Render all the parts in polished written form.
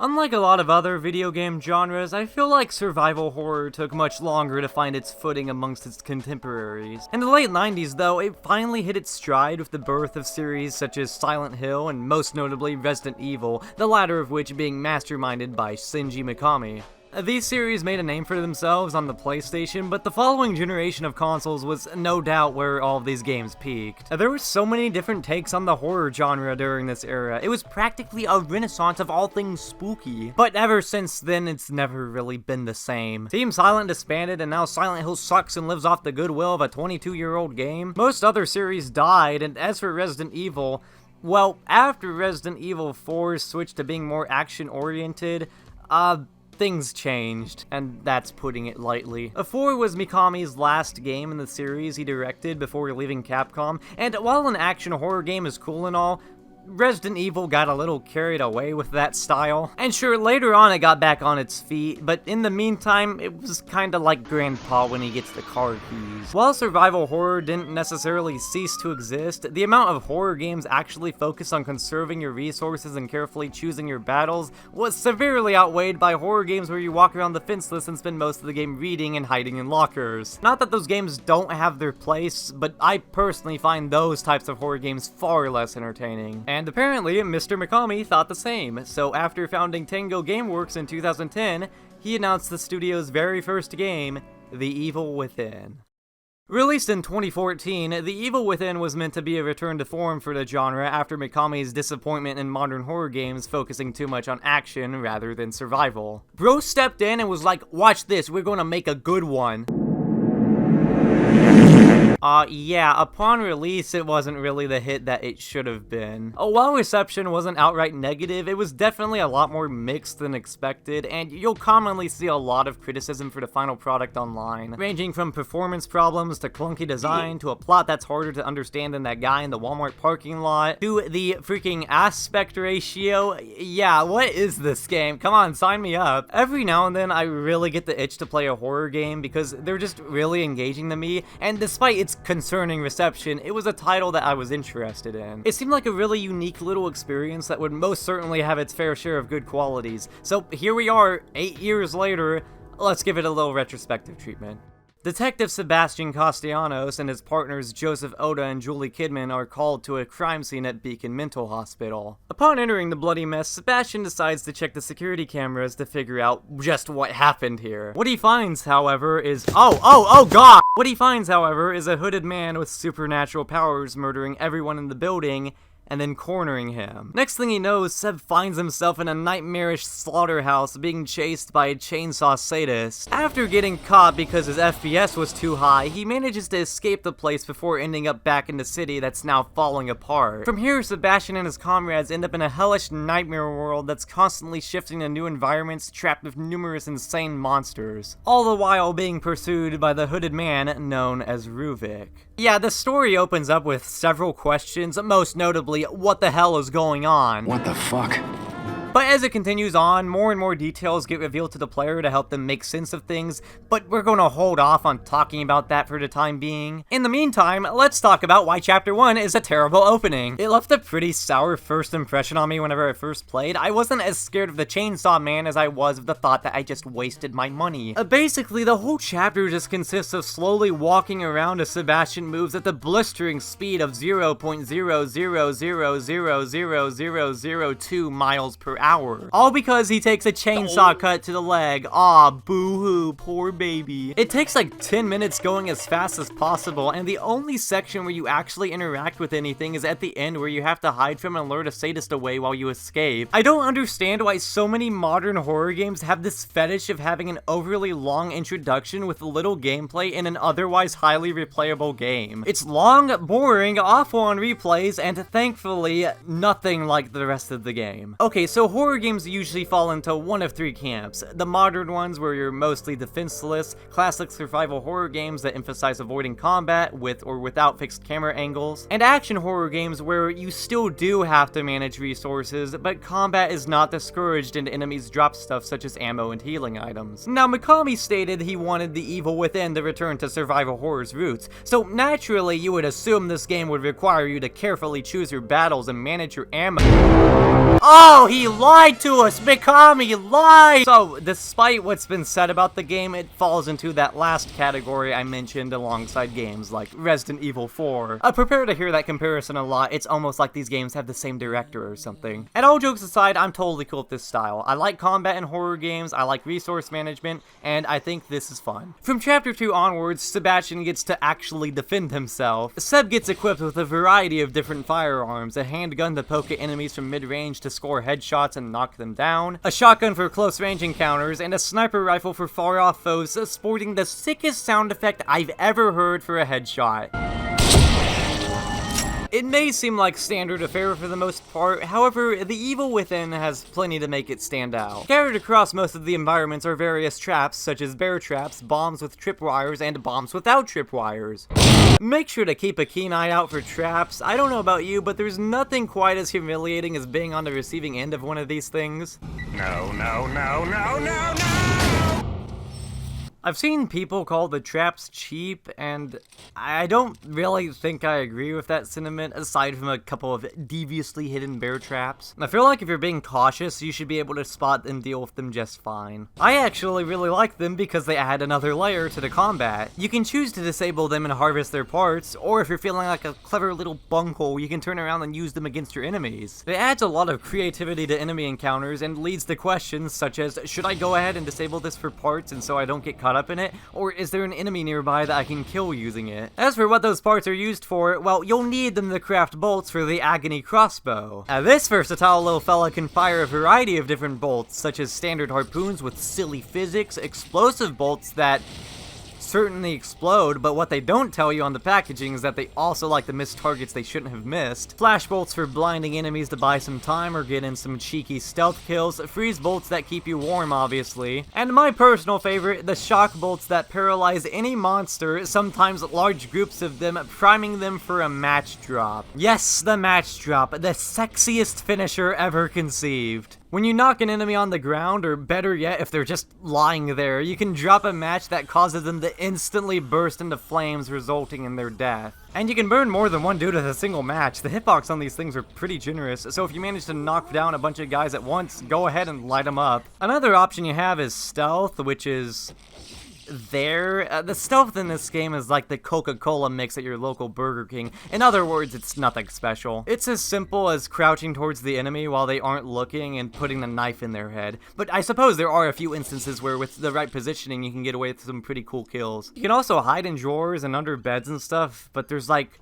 Unlike a lot of other video game genres, I feel like survival horror took much longer to find its footing amongst its contemporaries. In the late 90s though, it finally hit its stride with the birth of series such as Silent Hill and most notably Resident Evil, the latter of which being masterminded by Shinji Mikami. These series made a name for themselves on the PlayStation, but the following generation of consoles was no doubt where all of these games peaked. There were so many different takes on the horror genre during this era. It was practically a renaissance of all things spooky. But ever since then, it's never really been the same. Team Silent disbanded, and now Silent Hill sucks and lives off the goodwill of a 22-year-old game. Most other series died, and as for Resident Evil, well, after Resident Evil 4 switched to being more action-oriented, things changed, and that's putting it lightly. 4 was Mikami's last game in the series he directed before leaving Capcom, and while an action horror game is cool and all, Resident Evil got a little carried away with that style. And sure, later on it got back on its feet, but in the meantime, it was kinda like Grandpa when he gets the car keys. While survival horror didn't necessarily cease to exist, the amount of horror games actually focused on conserving your resources and carefully choosing your battles was severely outweighed by horror games where you walk around defenseless and spend most of the game reading and hiding in lockers. Not that those games don't have their place, but I personally find those types of horror games far less entertaining. And apparently, Mr. Mikami thought the same, so after founding Tango Gameworks in 2010, he announced the studio's very first game, The Evil Within. Released in 2014, The Evil Within was meant to be a return to form for the genre after Mikami's disappointment in modern horror games focusing too much on action rather than survival. Bro stepped in and was like, watch this, we're gonna make a good one. Yeah, upon release, it wasn't really the hit that it should have been. While reception wasn't outright negative, it was definitely a lot more mixed than expected, and you'll commonly see a lot of criticism for the final product online, ranging from performance problems to clunky design, to a plot that's harder to understand than that guy in the Walmart parking lot, to the freaking aspect ratio. Yeah, what is this game? Come on, sign me up. Every now and then, I really get the itch to play a horror game because they're just really engaging to me, and despite its concerning reception, it was a title that I was interested in. It seemed like a really unique little experience that would most certainly have its fair share of good qualities. So here we are, 8 years later, let's give it a little retrospective treatment. Detective Sebastian Castellanos and his partners Joseph Oda and Julie Kidman are called to a crime scene at Beacon Mental Hospital. Upon entering the bloody mess, Sebastian decides to check the security cameras to figure out just what happened here. What he finds, however, is oh god! What he finds, however, is a hooded man with supernatural powers murdering everyone in the building and then cornering him. Next thing he knows, Seb finds himself in a nightmarish slaughterhouse being chased by a chainsaw sadist. After getting caught because his FPS was too high, he manages to escape the place before ending up back in the city that's now falling apart. From here, Sebastian and his comrades end up in a hellish nightmare world that's constantly shifting to new environments trapped with numerous insane monsters, all the while being pursued by the hooded man known as Ruvik. Yeah, the story opens up with several questions, most notably, what the hell is going on? What the fuck? But as it continues on, more and more details get revealed to the player to help them make sense of things, but we're gonna hold off on talking about that for the time being. In the meantime, let's talk about why Chapter 1 is a terrible opening. It left a pretty sour first impression on me whenever I first played. I wasn't as scared of the chainsaw man as I was of the thought that I just wasted my money. Basically, the whole chapter just consists of slowly walking around as Sebastian moves at the blistering speed of 0.000000002 miles per hour. All because he takes a chainsaw cut to the leg. Aw, boo-hoo, poor baby. It takes like 10 minutes going as fast as possible, and the only section where you actually interact with anything is at the end where you have to hide from and lure a sadist away while you escape. I don't understand why so many modern horror games have this fetish of having an overly long introduction with little gameplay in an otherwise highly replayable game. It's long, boring, awful on replays, and thankfully, nothing like the rest of the game. Okay, so horror games usually fall into one of three camps. The modern ones where you're mostly defenseless, classic survival horror games that emphasize avoiding combat with or without fixed camera angles, and action horror games where you still do have to manage resources, but combat is not discouraged and enemies drop stuff such as ammo and healing items. Now, Mikami stated he wanted The Evil Within to return to survival horror's roots, so naturally you would assume this game would require you to carefully choose your battles and manage your ammo. Oh, he lied to us! Mikami lied! So, despite what's been said about the game, it falls into that last category I mentioned alongside games like Resident Evil 4. Prepare to hear that comparison a lot. It's almost like these games have the same director or something. And all jokes aside, I'm totally cool with this style. I like combat in horror games, I like resource management, and I think this is fun. From Chapter 2 onwards, Sebastian gets to actually defend himself. Seb gets equipped with a variety of different firearms, a handgun to poke at enemies from mid-range to score headshots and knock them down, a shotgun for close-range encounters, and a sniper rifle for far-off foes, sporting the sickest sound effect I've ever heard for a headshot. It may seem like standard affair for the most part, however, the evil within has plenty to make it stand out. Scattered across most of the environments are various traps, such as bear traps, bombs with tripwires, and bombs without tripwires. Make sure to keep a keen eye out for traps. I don't know about you, but there's nothing quite as humiliating as being on the receiving end of one of these things. No, no, no, no, no, no! I've seen people call the traps cheap, and I don't really think I agree with that sentiment, aside from a couple of deviously hidden bear traps. I feel like if you're being cautious, you should be able to spot and deal with them just fine. I actually really like them because they add another layer to the combat. You can choose to disable them and harvest their parts, or if you're feeling like a clever little bunghole, you can turn around and use them against your enemies. It adds a lot of creativity to enemy encounters and leads to questions such as, should I go ahead and disable this for parts and so I don't get caught up in it, or is there an enemy nearby that I can kill using it? As for what those parts are used for, well, you'll need them to craft bolts for the Agony crossbow. Now, this versatile little fella can fire a variety of different bolts, such as standard harpoons with silly physics, explosive bolts that certainly explode, but what they don't tell you on the packaging is that they also like to miss targets they shouldn't have missed. Flash bolts for blinding enemies to buy some time or get in some cheeky stealth kills. Freeze bolts that keep you warm, obviously. And my personal favorite, the shock bolts that paralyze any monster, sometimes large groups of them, priming them for a match drop. Yes, the match drop, the sexiest finisher ever conceived. When you knock an enemy on the ground, or better yet, if they're just lying there, you can drop a match that causes them to instantly burst into flames, resulting in their death. And you can burn more than one dude with a single match. The hitbox on these things are pretty generous, so if you manage to knock down a bunch of guys at once, go ahead and light them up. Another option you have is stealth, which is the stealth in this game is like the Coca-Cola mix at your local Burger King. In other words, it's nothing special. It's as simple as crouching towards the enemy while they aren't looking and putting the knife in their head. But I suppose there are a few instances where with the right positioning you can get away with some pretty cool kills. You can also hide in drawers and under beds and stuff, but there's like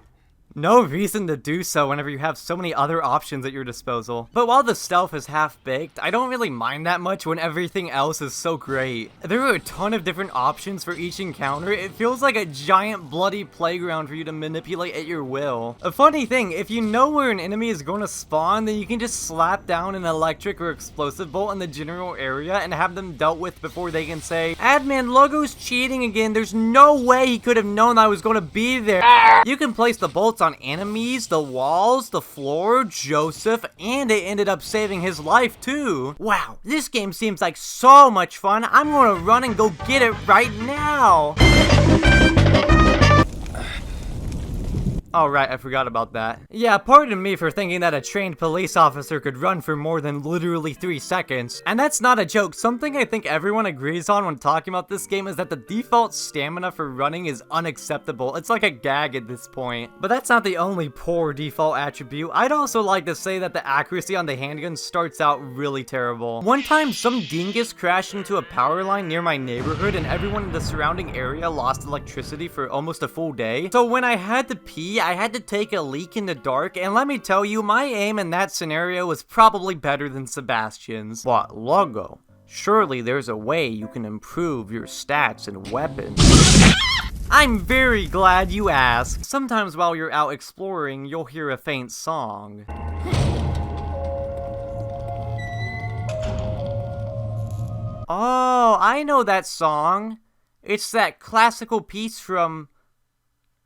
no reason to do so whenever you have so many other options at your disposal. But while the stealth is half-baked, I don't really mind that much when everything else is so great. There are a ton of different options for each encounter. It feels like a giant bloody playground for you to manipulate at your will. A funny thing, if you know where an enemy is going to spawn, then you can just slap down an electric or explosive bolt in the general area and have them dealt with before they can say, "Admin, Logo's cheating again. There's no way he could have known I was going to be there." You can place the bolts on enemies, the walls, the floor, Joseph, and it ended up saving his life too. Wow, this game seems like so much fun. I'm gonna run and go get it right now. Oh right, I forgot about that. Yeah, pardon me for thinking that a trained police officer could run for more than literally 3 seconds. And that's not a joke. Something I think everyone agrees on when talking about this game is that the default stamina for running is unacceptable. It's like a gag at this point. But that's not the only poor default attribute. I'd also like to say that the accuracy on the handgun starts out really terrible. One time, some dingus crashed into a power line near my neighborhood and everyone in the surrounding area lost electricity for almost a full day. So when I had to pee, I had to take a leak in the dark, and let me tell you, my aim in that scenario was probably better than Sebastian's. But Logo, surely there's a way you can improve your stats and weapons. I'm very glad you asked. Sometimes while you're out exploring, you'll hear a faint song. Oh, I know that song. It's that classical piece from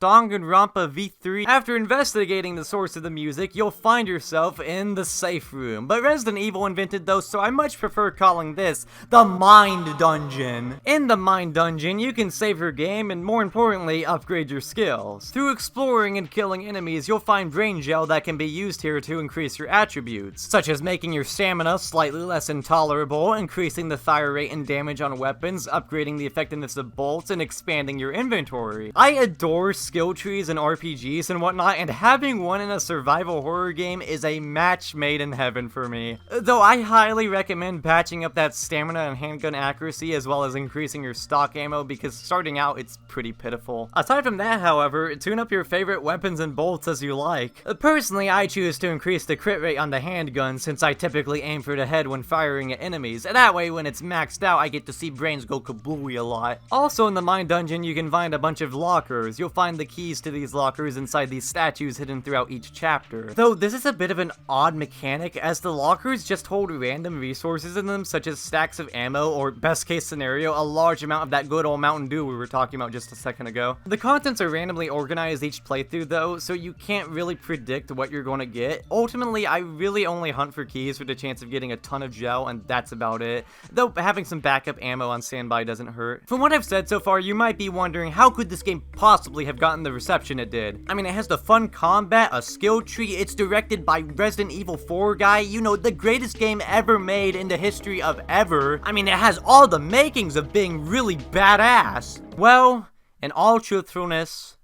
Danganronpa V3. After investigating the source of the music, you'll find yourself in the safe room. But Resident Evil invented those, so I much prefer calling this the Mind Dungeon. In the Mind Dungeon, you can save your game and, more importantly, upgrade your skills. Through exploring and killing enemies, you'll find brain gel that can be used here to increase your attributes, such as making your stamina slightly less intolerable, increasing the fire rate and damage on weapons, upgrading the effectiveness of bolts, and expanding your inventory. I adore skill trees in RPGs and whatnot, and having one in a survival horror game is a match made in heaven for me. Though I highly recommend patching up that stamina and handgun accuracy as well as increasing your stock ammo, because starting out it's pretty pitiful. Aside from that, however, tune up your favorite weapons and bolts as you like. Personally, I choose to increase the crit rate on the handgun since I typically aim for the head when firing at enemies, and that way when it's maxed out I get to see brains go kablooey a lot. Also in the Mind Dungeon you can find a bunch of lockers. You'll find the keys to these lockers inside these statues hidden throughout each chapter. Though this is a bit of an odd mechanic, as the lockers just hold random resources in them, such as stacks of ammo or, best case scenario, a large amount of that good old Mountain Dew we were talking about just a second ago. The contents are randomly organized each playthrough though, so you can't really predict what you're going to get. Ultimately, I really only hunt for keys for the chance of getting a ton of gel, and that's about it. Though having some backup ammo on standby doesn't hurt. From what I've said so far, you might be wondering, how could this game possibly have gotten the reception it did? I mean, it has the fun combat, a skill tree, it's directed by Resident Evil 4 guy, you know, the greatest game ever made in the history of ever. I mean, it has all the makings of being really badass. Well, in all truthfulness,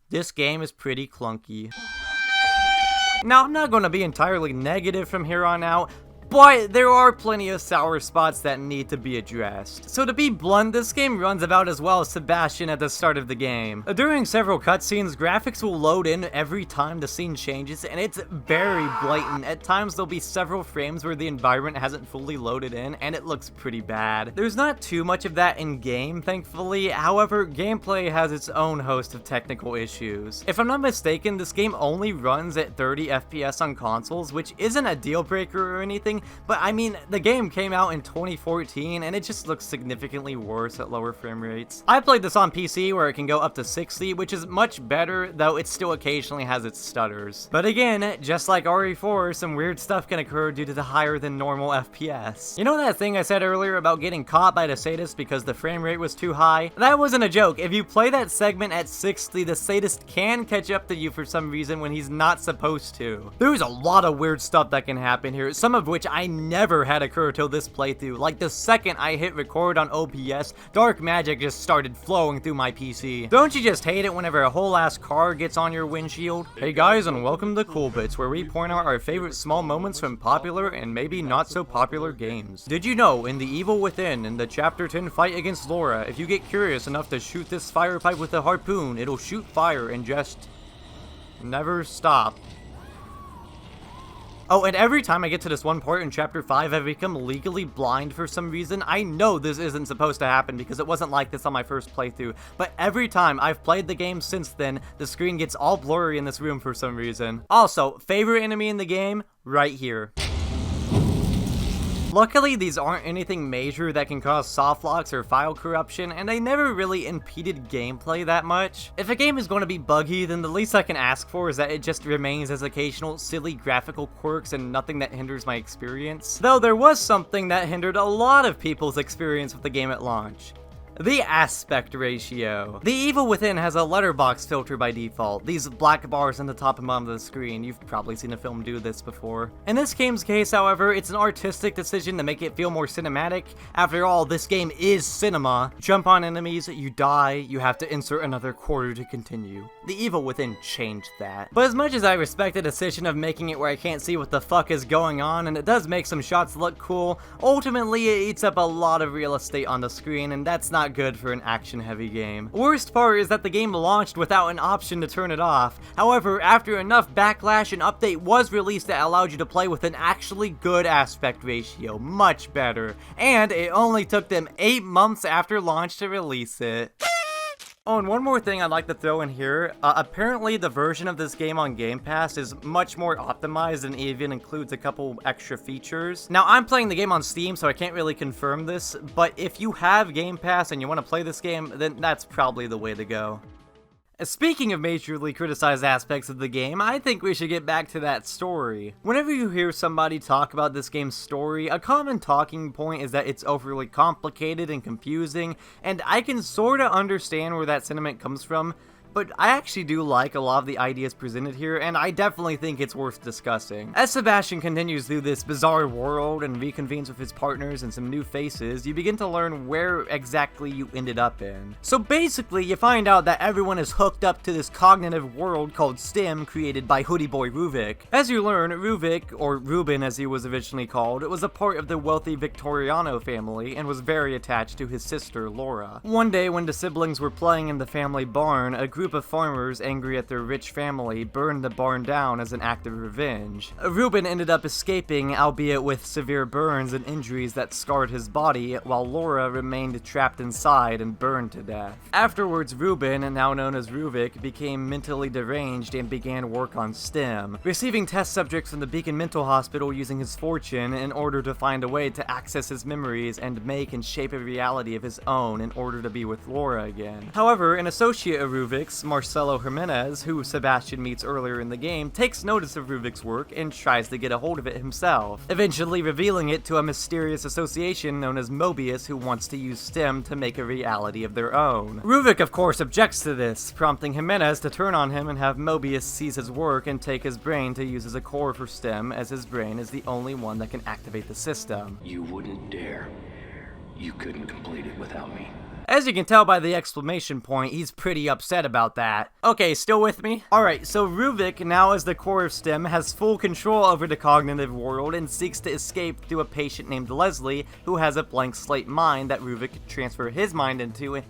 this game is pretty clunky. Now, I'm not going to be entirely negative from here on out, but there are plenty of sour spots that need to be addressed. So to be blunt, this game runs about as well as Sebastian at the start of the game. During several cutscenes, graphics will load in every time the scene changes, and it's very blatant. At times there'll be several frames where the environment hasn't fully loaded in, and it looks pretty bad. There's not too much of that in game, thankfully. However, gameplay has its own host of technical issues. If I'm not mistaken, this game only runs at 30 FPS on consoles, which isn't a deal breaker or anything, but I mean, the game came out in 2014 and it just looks significantly worse at lower frame rates. I played this on PC where it can go up to 60, which is much better, though it still occasionally has its stutters. But again, just like RE4, some weird stuff can occur due to the higher than normal FPS. You know that thing I said earlier about getting caught by the sadist because the frame rate was too high? That wasn't a joke. If you play that segment at 60, the sadist can catch up to you for some reason when he's not supposed to. There's a lot of weird stuff that can happen here, some of which I never had occur till this playthrough. Like the second I hit record on OBS, dark magic just started flowing through my PC. Don't you just hate it whenever a whole ass car gets on your windshield? Hey guys, and welcome to Cool Bits, where we point out our favorite small moments from popular and maybe not so popular games. Did you know, in The Evil Within, in the Chapter 10 fight against Laura, if you get curious enough to shoot this fire pipe with a harpoon, it'll shoot fire and just never stop. Oh, and every time I get to this one part in Chapter 5, I become legally blind for some reason. I know this isn't supposed to happen because it wasn't like this on my first playthrough, but every time I've played the game since then, the screen gets all blurry in this room for some reason. Also, favorite enemy in the game? Right here. Luckily, these aren't anything major that can cause softlocks or file corruption, and they never really impeded gameplay that much. If a game is going to be buggy, then the least I can ask for is that it just remains as occasional silly graphical quirks and nothing that hinders my experience. Though there was something that hindered a lot of people's experience with the game at launch. The aspect ratio. The Evil Within has a letterbox filter by default, these black bars on the top and bottom of the screen. You've probably seen a film do this before. In this game's case, however, it's an artistic decision to make it feel more cinematic. After all, this game is cinema. Jump on enemies, you die, you have to insert another quarter to continue. The Evil Within changed that. But as much as I respect the decision of making it where I can't see what the fuck is going on, and it does make some shots look cool, ultimately it eats up a lot of real estate on the screen, and that's not good for an action-heavy game. Worst part is that the game launched without an option to turn it off. However, after enough backlash, an update was released that allowed you to play with an actually good aspect ratio, much better. And it only took them 8 months after launch to release it. Oh, and one more thing I'd like to throw in here. Apparently the version of this game on Game Pass is much more optimized and even includes a couple extra features. Now, I'm playing the game on Steam, so I can't really confirm this, but if you have Game Pass and you want to play this game, then that's probably the way to go. Speaking of majorly criticized aspects of the game, I think we should get back to that story. Whenever you hear somebody talk about this game's story, a common talking point is that it's overly complicated and confusing, and I can sorta understand where that sentiment comes from, but I actually do like a lot of the ideas presented here, and I definitely think it's worth discussing. As Sebastian continues through this bizarre world and reconvenes with his partners and some new faces, you begin to learn where exactly you ended up in. So basically, you find out that everyone is hooked up to this cognitive world called STEM created by Hoodie Boy Ruvik. As you learn, Ruvik, or Ruben as he was originally called, was a part of the wealthy Victoriano family and was very attached to his sister, Laura. One day when the siblings were playing in the family barn, a group of farmers, angry at their rich family, burned the barn down as an act of revenge. Ruben ended up escaping, albeit with severe burns and injuries that scarred his body, while Laura remained trapped inside and burned to death. Afterwards, Ruben, now known as Ruvik, became mentally deranged and began work on STEM, receiving test subjects from the Beacon Mental Hospital using his fortune in order to find a way to access his memories and make and shape a reality of his own in order to be with Laura again. However, an associate of Ruvik's, Marcelo Jimenez, who Sebastian meets earlier in the game, takes notice of Ruvik's work and tries to get a hold of it himself, eventually revealing it to a mysterious association known as Mobius, who wants to use STEM to make a reality of their own. Ruvik, of course, objects to this, prompting Jimenez to turn on him and have Mobius seize his work and take his brain to use as a core for STEM, as his brain is the only one that can activate the system. You wouldn't dare. You couldn't complete it without me. As you can tell by the exclamation point, he's pretty upset about that. Okay, still with me? Alright, so Ruvik, now as the core of STEM, has full control over the cognitive world and seeks to escape through a patient named Leslie, who has a blank slate mind that Ruvik could transfer his mind into.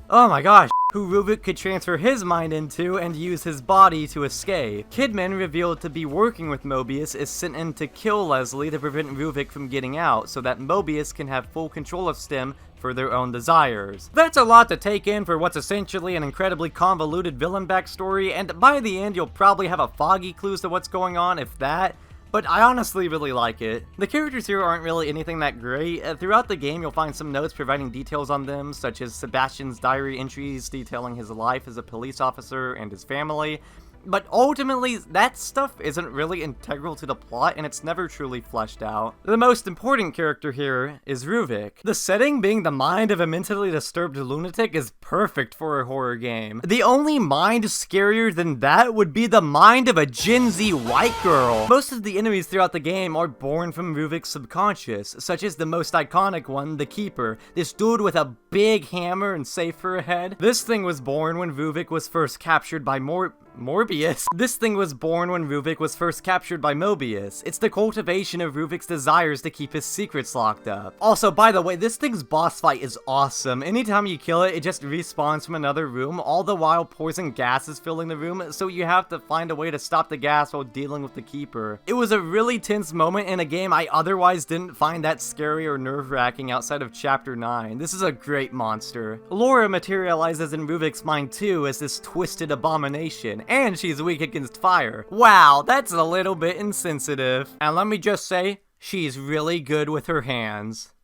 Oh my gosh. Who Ruvik could transfer his mind into and use his body to escape. Kidman, revealed to be working with Mobius, is sent in to kill Leslie to prevent Ruvik from getting out, so that Mobius can have full control of STEM for their own desires. That's a lot to take in for what's essentially an incredibly convoluted villain backstory, and by the end you'll probably have a foggy clue to what's going on, if that. But I honestly really like it. The characters here aren't really anything that great. Throughout the game, you'll find some notes providing details on them, such as Sebastian's diary entries detailing his life as a police officer and his family. But ultimately, that stuff isn't really integral to the plot, and it's never truly fleshed out. The most important character here is Ruvik. The setting being the mind of a mentally disturbed lunatic is perfect for a horror game. The only mind scarier than that would be the mind of a Gen Z white girl. Most of the enemies throughout the game are born from Ruvik's subconscious, such as the most iconic one, the Keeper, this dude with a big hammer and safe for a head. This thing was born when Ruvik was first captured by Morbius. This thing was born when Ruvik was first captured by Mobius. It's the cultivation of Ruvik's desires to keep his secrets locked up. Also, by the way, this thing's boss fight is awesome. Anytime you kill it, it just respawns from another room, all the while poison gas is filling the room, so you have to find a way to stop the gas while dealing with the Keeper. It was a really tense moment in a game I otherwise didn't find that scary or nerve-wracking outside of Chapter 9. This is a great monster. Laura materializes in Ruvik's mind too as this twisted abomination, and she's weak against fire. Wow, that's a little bit insensitive. And let me just say, she's really good with her hands.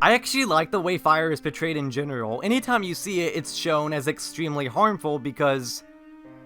I actually like the way fire is portrayed in general. Anytime you see it, it's shown as extremely harmful because,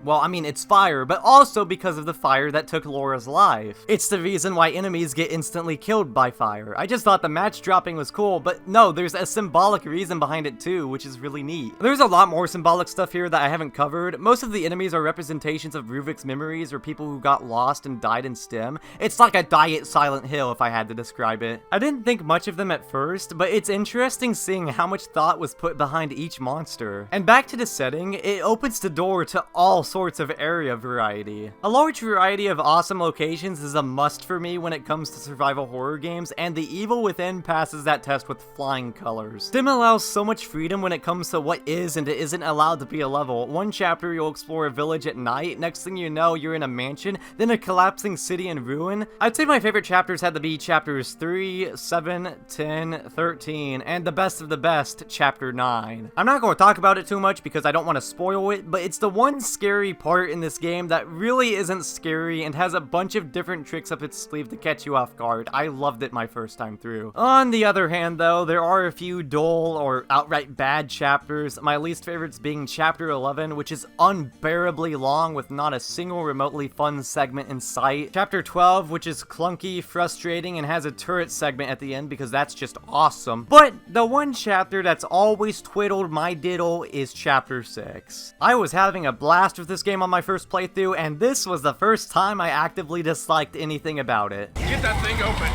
well, I mean, it's fire, but also because of the fire that took Laura's life. It's the reason why enemies get instantly killed by fire. I just thought the match dropping was cool, but no, there's a symbolic reason behind it too, which is really neat. There's a lot more symbolic stuff here that I haven't covered. Most of the enemies are representations of Ruvik's memories or people who got lost and died in STEM. It's like a diet Silent Hill if I had to describe it. I didn't think much of them at first, but it's interesting seeing how much thought was put behind each monster. And back to the setting, it opens the door to all sorts of area variety. A large variety of awesome locations is a must for me when it comes to survival horror games, and The Evil Within passes that test with flying colors. STEM allows so much freedom when it comes to what is and isn't allowed to be a level. One chapter you'll explore a village at night, next thing you know you're in a mansion, then a collapsing city in ruin. I'd say my favorite chapters had to be chapters 3, 7, 10, 13, and the best of the best, chapter 9. I'm not going to talk about it too much because I don't want to spoil it, but it's the one scary scary part in this game that really isn't scary and has a bunch of different tricks up its sleeve to catch you off guard. I loved it my first time through. On the other hand though, there are a few dull or outright bad chapters, my least favorites being chapter 11, which is unbearably long with not a single remotely fun segment in sight. Chapter 12, which is clunky, frustrating, and has a turret segment at the end because that's just awesome. But the one chapter that's always twiddled my diddle is chapter 6. I was having a blast with this game on my first playthrough, and this was the first time I actively disliked anything about it. Get that thing open.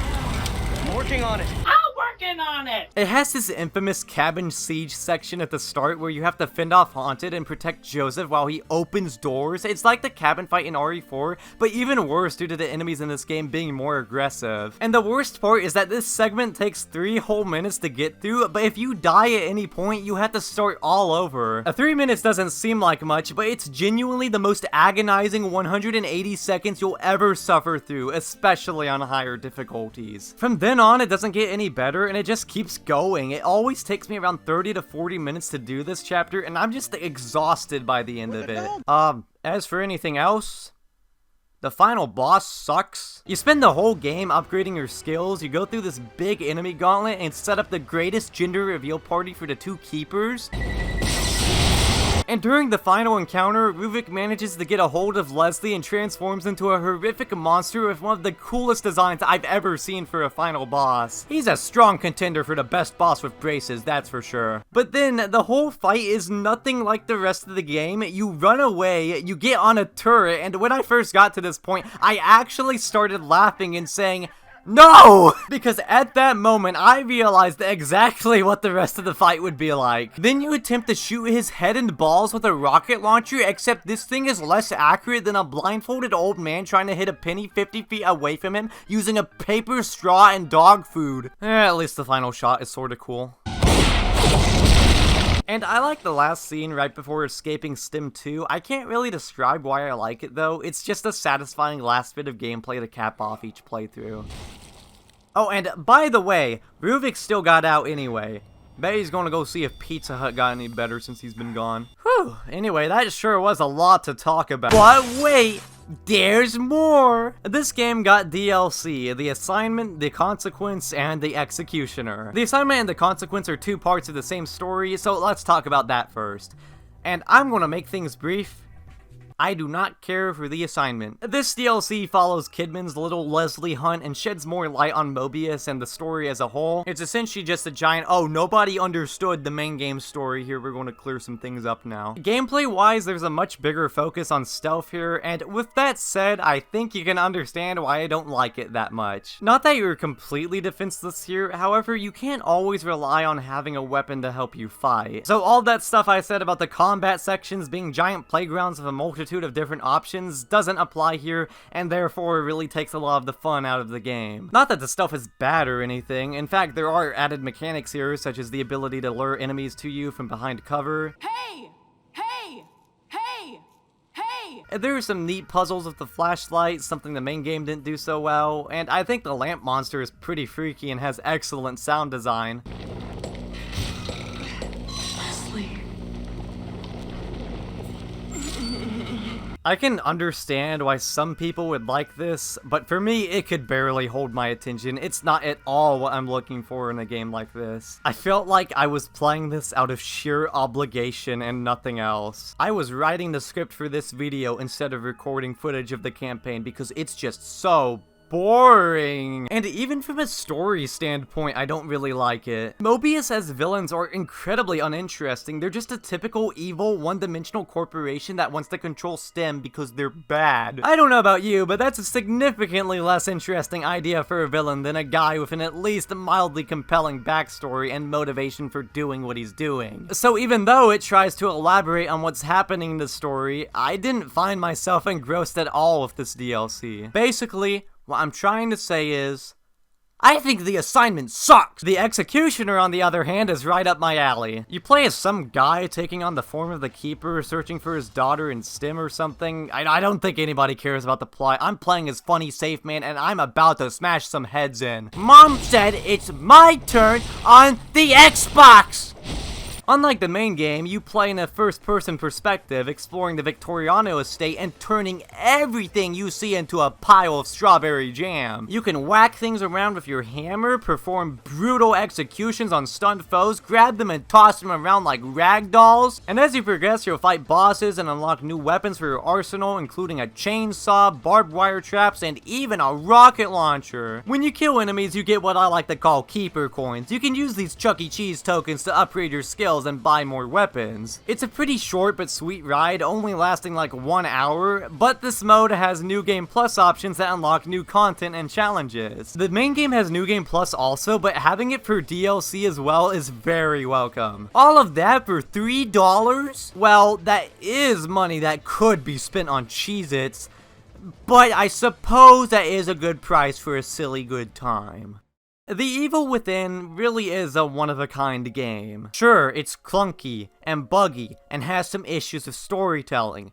I'm working on it. It has this infamous cabin siege section at the start where you have to fend off Haunted and protect Joseph while he opens doors. It's like the cabin fight in RE4, but even worse due to the enemies in this game being more aggressive. And the worst part is that this segment takes 3 whole minutes to get through, but if you die at any point, you have to start all over. 3 minutes doesn't seem like much, but it's genuinely the most agonizing 180 seconds you'll ever suffer through, especially on higher difficulties. From then on, it doesn't get any better, and it just keeps going. It always takes me around 30 to 40 minutes to do this chapter, and I'm just exhausted by the end of it. As for anything else, the final boss sucks. You spend the whole game upgrading your skills, you go through this big enemy gauntlet, and set up the greatest gender reveal party for the 2 keepers. And during the final encounter, Ruvik manages to get a hold of Leslie and transforms into a horrific monster with one of the coolest designs I've ever seen for a final boss. He's a strong contender for the best boss with braces, that's for sure. But then, the whole fight is nothing like the rest of the game. You run away, you get on a turret, and when I first got to this point, I actually started laughing and saying, "No!" Because at that moment, I realized exactly what the rest of the fight would be like. Then you attempt to shoot his head and balls with a rocket launcher, except this thing is less accurate than a blindfolded old man trying to hit a penny 50 feet away from him using a paper straw and dog food. At least the final shot is sorta cool. And I like the last scene right before escaping Stim 2. I can't really describe why I like it though, it's just a satisfying last bit of gameplay to cap off each playthrough. Oh, and by the way, Ruvik still got out anyway. Bet he's gonna go see if Pizza Hut got any better since he's been gone. Whew, anyway, that sure was a lot to talk about. But wait! There's more! This game got DLC, the assignment, the consequence, and the executioner. The assignment and the consequence are 2 parts of the same story, so let's talk about that first. And I'm gonna make things brief. I do not care for the assignment. This DLC follows Kidman's little Leslie hunt and sheds more light on Mobius and the story as a whole. It's essentially just a giant, oh, nobody understood the main game story here, we're going to clear some things up now. Gameplay-wise, there's a much bigger focus on stealth here, and with that said, I think you can understand why I don't like it that much. Not that you're completely defenseless here, however, you can't always rely on having a weapon to help you fight. So all that stuff I said about the combat sections being giant playgrounds with a multitude of different options doesn't apply here, and therefore really takes a lot of the fun out of the game. Not that the stuff is bad or anything, in fact there are added mechanics here such as the ability to lure enemies to you from behind cover. Hey! Hey! Hey! Hey! There are some neat puzzles with the flashlight, something the main game didn't do so well, and I think the lamp monster is pretty freaky and has excellent sound design. I can understand why some people would like this, but for me, it could barely hold my attention. It's not at all what I'm looking for in a game like this. I felt like I was playing this out of sheer obligation and nothing else. I was writing the script for this video instead of recording footage of the campaign because it's just so boring. And even from a story standpoint, I don't really like it. Mobius as villains are incredibly uninteresting. They're just a typical evil, one-dimensional corporation that wants to control STEM because they're bad. I don't know about you, but that's a significantly less interesting idea for a villain than a guy with an at least mildly compelling backstory and motivation for doing what he's doing. So even though it tries to elaborate on what's happening in the story, I didn't find myself engrossed at all with this DLC. Basically, what I'm trying to say is, I think the assignment sucks! The executioner, on the other hand, is right up my alley. You play as some guy taking on the form of the Keeper, searching for his daughter in STEM or something. I don't think anybody cares about the plot. I'm playing as Funny Safe Man, and I'm about to smash some heads in. Mom said it's my turn on the Xbox! Unlike the main game, you play in a first-person perspective, exploring the Victoriano estate and turning everything you see into a pile of strawberry jam. You can whack things around with your hammer, perform brutal executions on stunned foes, grab them and toss them around like rag dolls, and as you progress, you'll fight bosses and unlock new weapons for your arsenal, including a chainsaw, barbed wire traps, and even a rocket launcher. When you kill enemies, you get what I like to call keeper coins. You can use these Chuck E. Cheese tokens to upgrade your skills and buy more weapons. It's a pretty short but sweet ride, only lasting like 1 hour, but this mode has New Game Plus options that unlock new content and challenges. The main game has New Game Plus also, but having it for DLC as well is very welcome. All of that for $3? Well, that is money that could be spent on Cheez-Its, but I suppose that is a good price for a silly good time. The Evil Within really is a one-of-a-kind game. Sure, it's clunky and buggy and has some issues with storytelling,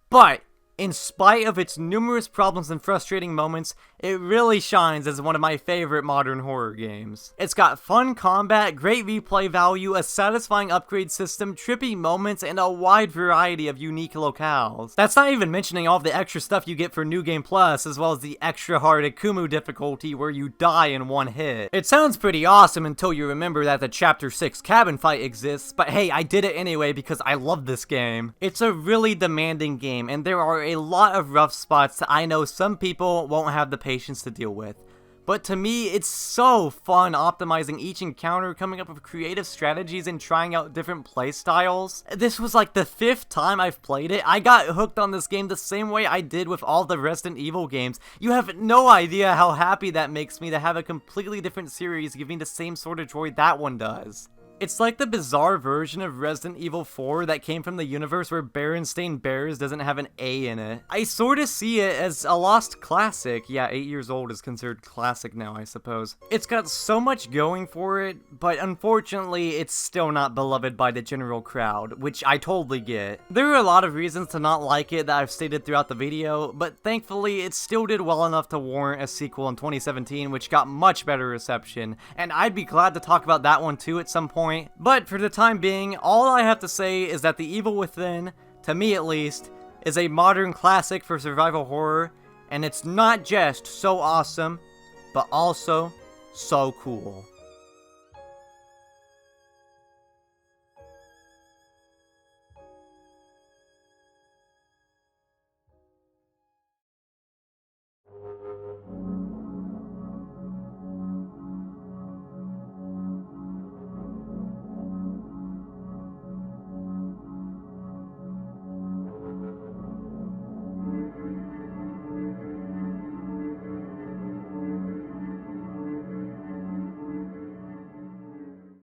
but in spite of its numerous problems and frustrating moments, it really shines as one of my favorite modern horror games. It's got fun combat, great replay value, a satisfying upgrade system, trippy moments, and a wide variety of unique locales. That's not even mentioning all of the extra stuff you get for New Game Plus, as well as the extra hard Akumu difficulty where you die in one hit. It sounds pretty awesome until you remember that the Chapter 6 cabin fight exists, but hey, I did it anyway because I love this game. It's a really demanding game, and there are a lot of rough spots that I know some people won't have the patience to deal with. But to me, it's so fun optimizing each encounter, coming up with creative strategies, and trying out different playstyles. This was like the 5th time I've played it. I got hooked on this game the same way I did with all the Resident Evil games. You have no idea how happy that makes me to have a completely different series giving the same sort of joy that one does. It's like the bizarre version of Resident Evil 4 that came from the universe where Berenstain Bears doesn't have an A in it. I sort of see it as a lost classic. Yeah, 8 years old is considered classic now, I suppose. It's got so much going for it, but unfortunately, it's still not beloved by the general crowd, which I totally get. There are a lot of reasons to not like it that I've stated throughout the video, but thankfully, it still did well enough to warrant a sequel in 2017, which got much better reception, and I'd be glad to talk about that one too at some point. But for the time being, all I have to say is that The Evil Within, to me at least, is a modern classic for survival horror, and it's not just so awesome, but also so cool.